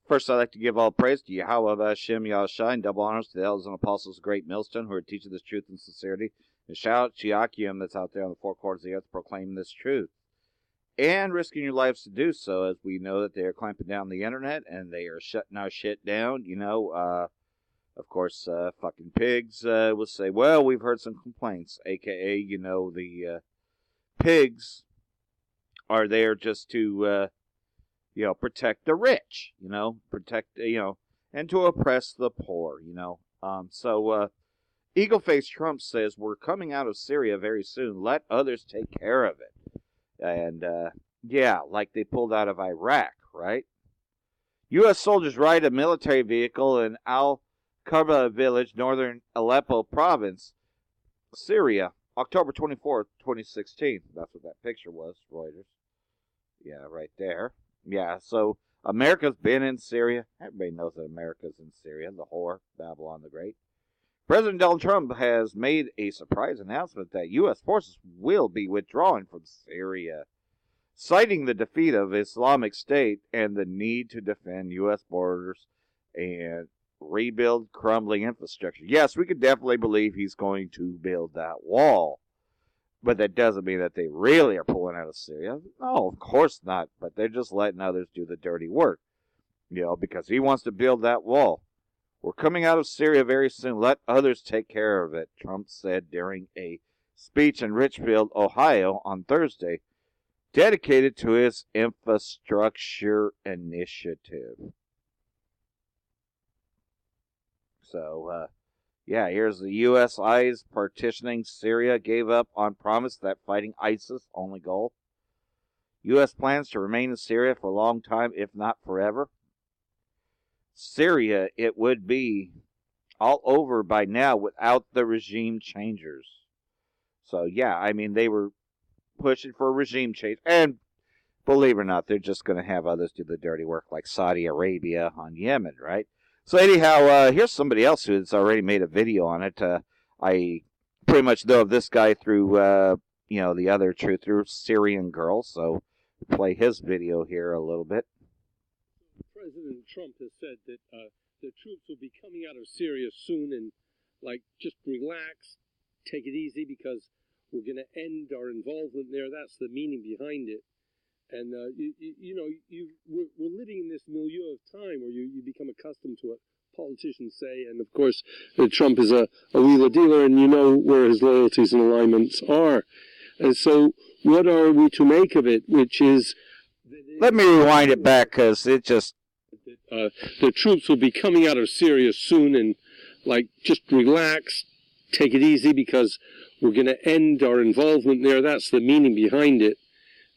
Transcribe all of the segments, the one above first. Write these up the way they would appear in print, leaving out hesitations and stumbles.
First, I'd like to give all praise to Yahweh Hashem Yahushua and double honors to the elders and apostles of Great Millstone who are teaching this truth in sincerity. And shout out to Yakim that's out there on the four corners of the earth proclaiming this truth. And risking your lives to do so, as we know that they are clamping down the internet and they are shutting our shit down. Of course, fucking pigs will say, well, we've heard some complaints, a.k.a., the pigs are there just to... protect the rich, and to oppress the poor, Eagle-Face Trump says, we're coming out of Syria very soon. Let others take care of it. And, like they pulled out of Iraq, right? U.S. soldiers ride a military vehicle in Al-Qarba village, northern Aleppo province, Syria, October 24th, 2016. That's what that picture was, Reuters. Yeah, right there. Yeah, so America's been in Syria. Everybody knows that America's in Syria, the whore, Babylon the Great. President Donald Trump has made a surprise announcement that U.S. forces will be withdrawing from Syria, citing the defeat of Islamic State and the need to defend U.S. borders and rebuild crumbling infrastructure. Yes, we could definitely believe he's going to build that wall. But that doesn't mean that they really are pulling out of Syria. No, of course not. But they're just letting others do the dirty work. Because he wants to build that wall. We're coming out of Syria very soon. Let others take care of it, Trump said during a speech in Richfield, Ohio on Thursday, dedicated to his infrastructure initiative. So, here's the U.S. eyes partitioning Syria, gave up on promise that fighting ISIS, only goal. U.S. plans to remain in Syria for a long time, if not forever. Syria, it would be all over by now without the regime changers. So, they were pushing for a regime change. And believe it or not, they're just going to have others do the dirty work like Saudi Arabia on Yemen, right? So anyhow, here's somebody else who's already made a video on it. I pretty much know of this guy through, the other truth, through Syrian Girl. So play his video here a little bit. President Trump has said that the troops will be coming out of Syria soon and, just relax, take it easy because we're going to end our involvement there. That's the meaning behind it. And, we're living in this milieu of time where you become accustomed to what politicians say. And, of course, Trump is a wheeler dealer, and you know where his loyalties and alignments are. And so what are we to make of it, which is... Let me rewind it back, because it just... the troops will be coming out of Syria soon and, just relax, take it easy because we're going to end our involvement there. That's the meaning behind it.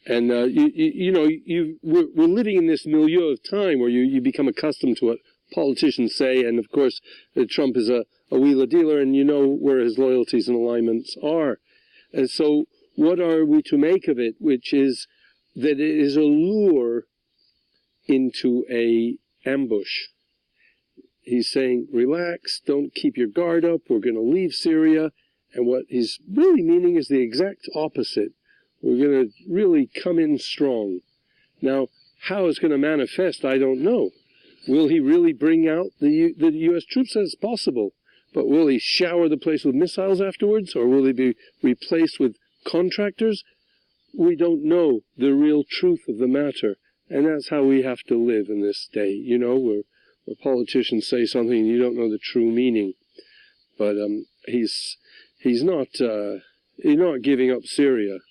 And, we're living in this milieu of time where you become accustomed to what politicians say. And, of course, Trump is a wheeler dealer, and you know where his loyalties and alignments are. And so what are we to make of it, which is that it is a lure into a ambush. He's saying, relax, don't keep your guard up, we're going to leave Syria. And what he's really meaning is the exact opposite. We're going to really come in strong. Now, how it's going to manifest, I don't know. Will he really bring out the U.S. troops? As possible. But will he shower the place with missiles afterwards? Or will he be replaced with contractors? We don't know the real truth of the matter. And that's how we have to live in this day, where politicians say something and you don't know the true meaning. But he's not giving up Syria.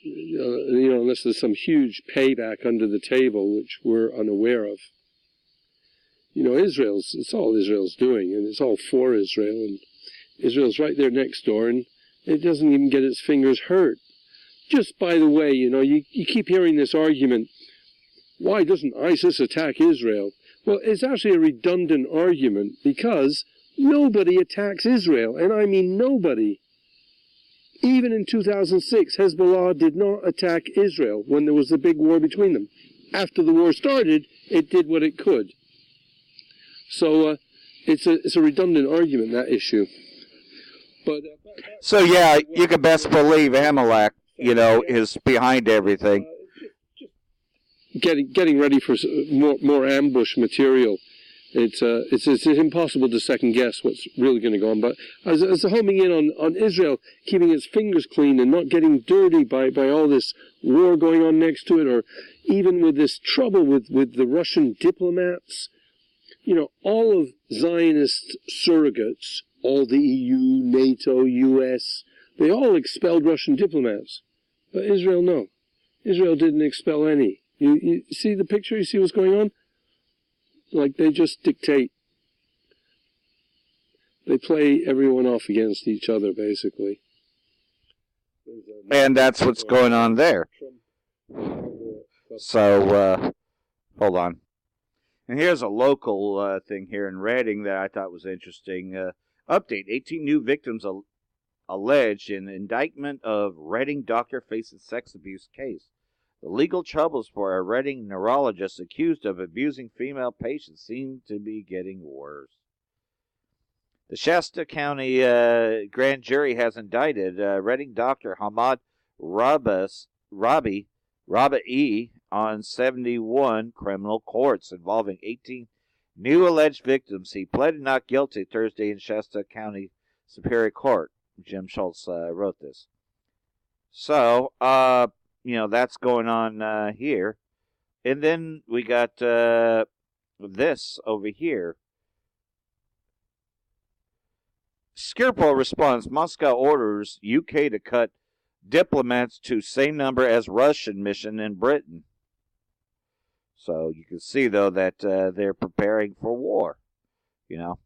Unless there's some huge payback under the table, which we're unaware of. It's all Israel's doing, and it's all for Israel, and Israel's right there next door, and it doesn't even get its fingers hurt. Just by the way, you keep hearing this argument, why doesn't ISIS attack Israel? Well, it's actually a redundant argument, because nobody attacks Israel, and I mean nobody. Even in 2006, Hezbollah did not attack Israel when there was the big war between them. After the war started, it did what it could. So it's a redundant argument, that issue. But you can best believe Amalek, is behind everything. getting ready for more ambush material. It's impossible to second guess what's really going to go on. But as homing in on Israel, keeping its fingers clean and not getting dirty by all this war going on next to it, or even with this trouble with the Russian diplomats, all of Zionist surrogates, all the EU, NATO, US, they all expelled Russian diplomats. But Israel, no. Israel didn't expel any. You see the picture? You see what's going on? Like, they just dictate. They play everyone off against each other, basically. And that's what's going on there. So, hold on. And here's a local thing here in Reading that I thought was interesting. Update, 18 new victims alleged in indictment of Reading doctor faces sex abuse case. The legal troubles for a Reading neurologist accused of abusing female patients seem to be getting worse. The Shasta County grand jury has indicted Reading doctor Hamad Rabi on 71 criminal courts involving 18 new alleged victims. He pleaded not guilty Thursday in Shasta County Superior Court. Jim Schultz wrote this. So, that's going on here. And then we got this over here. Skirpo responds, Moscow orders UK to cut diplomats to same number as Russian mission in Britain. So you can see, though, that they're preparing for war, The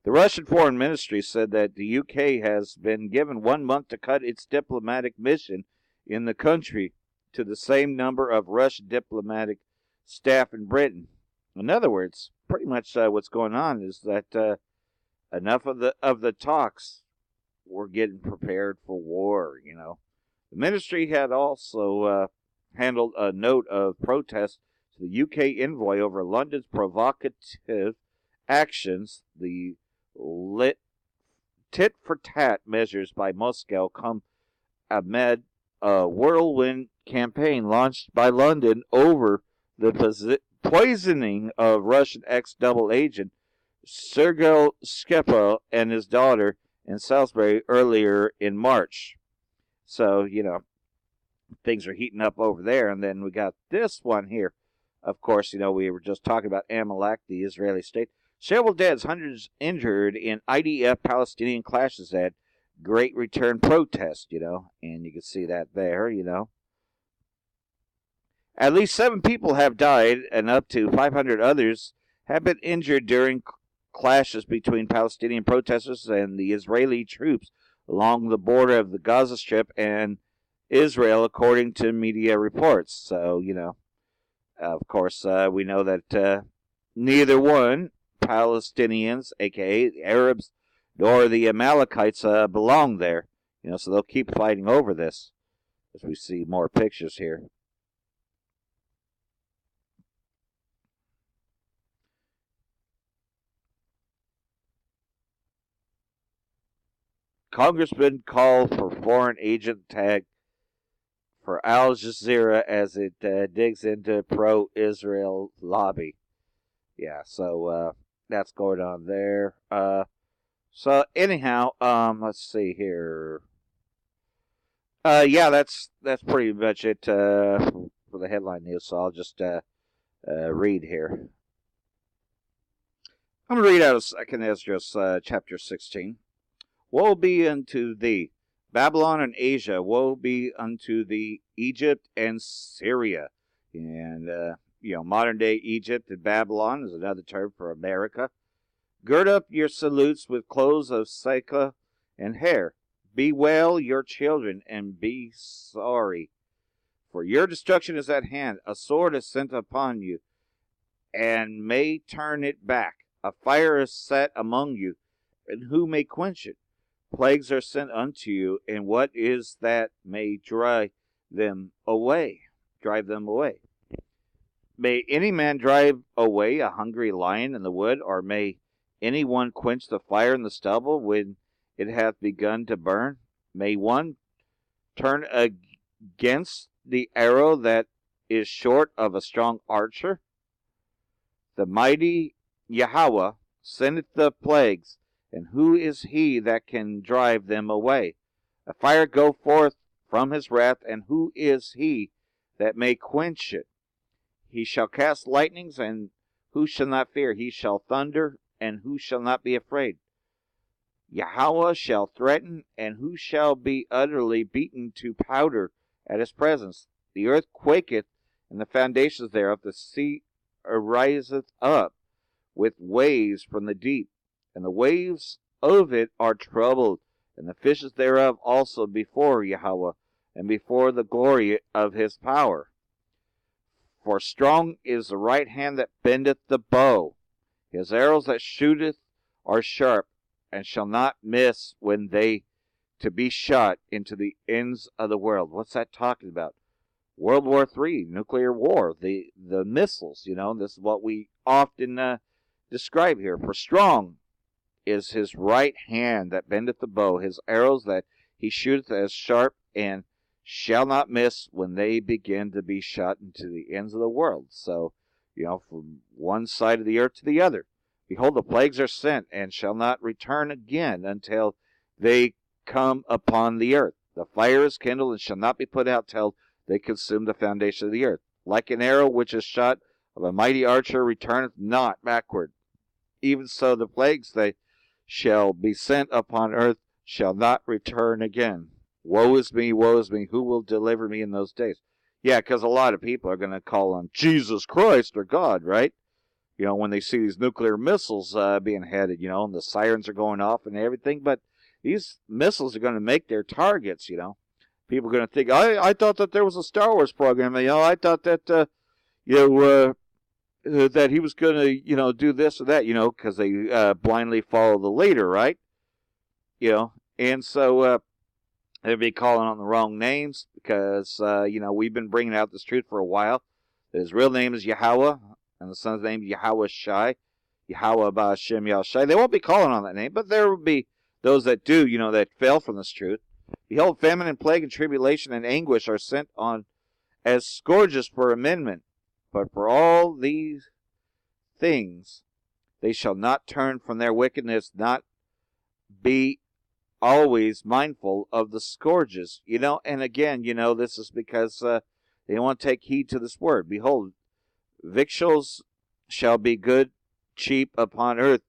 Russian Foreign Ministry said that the UK has been given 1 month to cut its diplomatic mission in the country to the same number of Russian diplomatic staff in Britain. In other words, pretty much what's going on is that enough of the talks, we're getting prepared for war, The ministry had also handled a note of protest to the UK envoy over London's provocative actions. The tit-for-tat measures by Moscow come amid a whirlwind campaign launched by London over the poisoning of Russian ex-double agent Sergei Skripal and his daughter in Salisbury earlier in March. So, things are heating up over there. And then we got this one here. Of course, we were just talking about Amalek, the Israeli state. Several deaths, hundreds injured in IDF-Palestinian clashes at Great Return protest, and you can see that there, At least 7 people have died, and up to 500 others have been injured during clashes between Palestinian protesters and the Israeli troops along the border of the Gaza Strip and Israel, according to media reports. So, of course, we know that neither one, Palestinians, a.k.a. the Arabs, nor the Amalekites belong there. So they'll keep fighting over this as we see more pictures here. Congressman call for foreign agent tag for Al Jazeera as it digs into pro-Israel lobby. Yeah, so that's going on there. So anyhow, let's see here. That's pretty much it for the headline news. So I'll just read here. I'm going to read out of 2 Esdras chapter 16. Woe be unto thee, Babylon and Asia. Woe be unto thee, Egypt and Syria. And, modern day Egypt and Babylon is another term for America. Gird up your salutes with clothes of sackcloth and hair. Bewail your children and be sorry. For your destruction is at hand. A sword is sent upon you, and may turn it back. A fire is set among you, and who may quench it? Plagues are sent unto you, and what is that may drive them away? May any man drive away a hungry lion in the wood, or may any one quench the fire in the stubble when it hath begun to burn? May one turn against the arrow that is short of a strong archer? The mighty Yahweh sendeth the plagues, and who is he that can drive them away? A fire go forth from his wrath, and who is he that may quench it? He shall cast lightnings, and who shall not fear? He shall thunder, and who shall not be afraid? Yahweh shall threaten, and who shall be utterly beaten to powder at his presence? The earth quaketh, and the foundations thereof, the sea ariseth up with waves from the deep, and the waves of it are troubled, and the fishes thereof also before Yahweh, and before the glory of his power. For strong is the right hand that bendeth the bow. His arrows that shooteth are sharp, and shall not miss when they to be shot into the ends of the world. What's that talking about? World War III, nuclear war, the missiles, this is what we often describe here. For strong is his right hand that bendeth the bow, his arrows that he shooteth as sharp, and shall not miss when they begin to be shot into the ends of the world. So, from one side of the earth to the other. Behold, the plagues are sent, and shall not return again until they come upon the earth. The fire is kindled, and shall not be put out till they consume the foundation of the earth. Like an arrow which is shot of a mighty archer returneth not backward. Even so the plagues they shall be sent upon earth shall not return again. Woe is me, who will deliver me in those days? Yeah, because a lot of people are going to call on Jesus Christ or God, right? When they see these nuclear missiles being headed, and the sirens are going off and everything. But these missiles are going to make their targets, People are going to think, I thought that there was a Star Wars program. I thought that, that he was going to, do this or that, because they blindly follow the leader, right? And so they'd be calling on the wrong names because, we've been bringing out this truth for a while. His real name is Yahweh, and the son's name is Yahweh Shai, Yahweh Ba'Shem Yahshai. They won't be calling on that name, but there will be those that do, that fell from this truth. Behold, famine and plague and tribulation and anguish are sent on as scourges for amendment. But for all these things they shall not turn from their wickedness, not be always mindful of the scourges. And again, this is because they won't take heed to this word. Behold, victuals shall be good, cheap upon earth,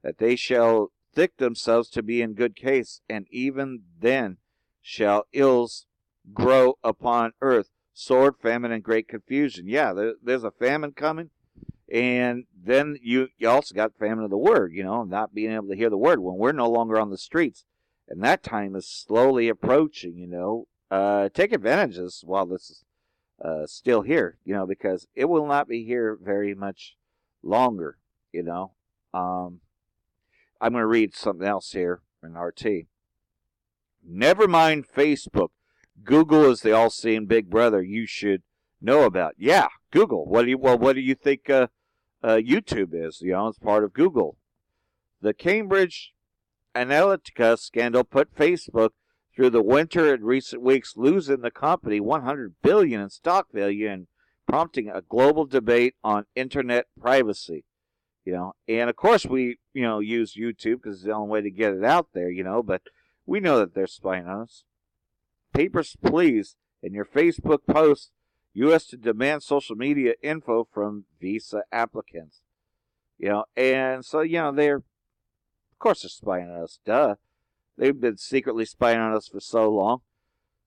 that they shall thick themselves to be in good case, and even then shall ills grow upon earth, sword, famine, and great confusion. Yeah, there's a famine coming, and then you also got famine of the word, not being able to hear the word when we're no longer on the streets, and that time is slowly approaching. Take advantage of this while this is still here, because it will not be here very much longer. I'm going to read something else here in RT. Never mind Facebook. Google is the all-seeing big brother you should know about. Yeah, Google. What do you think YouTube is? It's part of Google. The Cambridge Analytica scandal put Facebook through the winter in recent weeks, losing the company $100 billion in stock value and prompting a global debate on internet privacy. And of course we, use YouTube because it's the only way to get it out there, but we know that they're spying on us. Papers, please, in your Facebook posts, U.S. to demand social media info from visa applicants. And so, they're, of course they're spying on us, duh. They've been secretly spying on us for so long.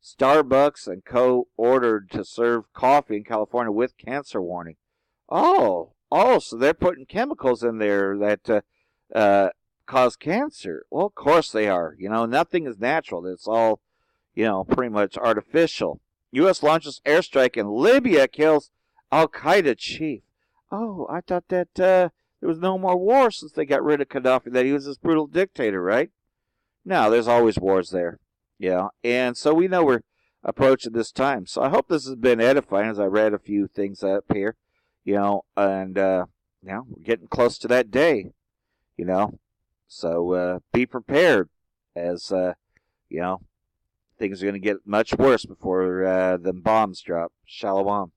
Starbucks and Co. ordered to serve coffee in California with cancer warning. Oh, so they're putting chemicals in there that cause cancer. Well, of course they are. Nothing is natural. It's all, pretty much artificial. U.S. launches airstrike in Libya, kills Al-Qaeda chief. Oh, I thought that there was no more war since they got rid of Gaddafi, that he was this brutal dictator, right? No, there's always wars there. And so we know we're approaching this time. So I hope this has been edifying as I read a few things up here, and we're getting close to that day, So be prepared as, things are going to get much worse before the bombs drop. Shalom.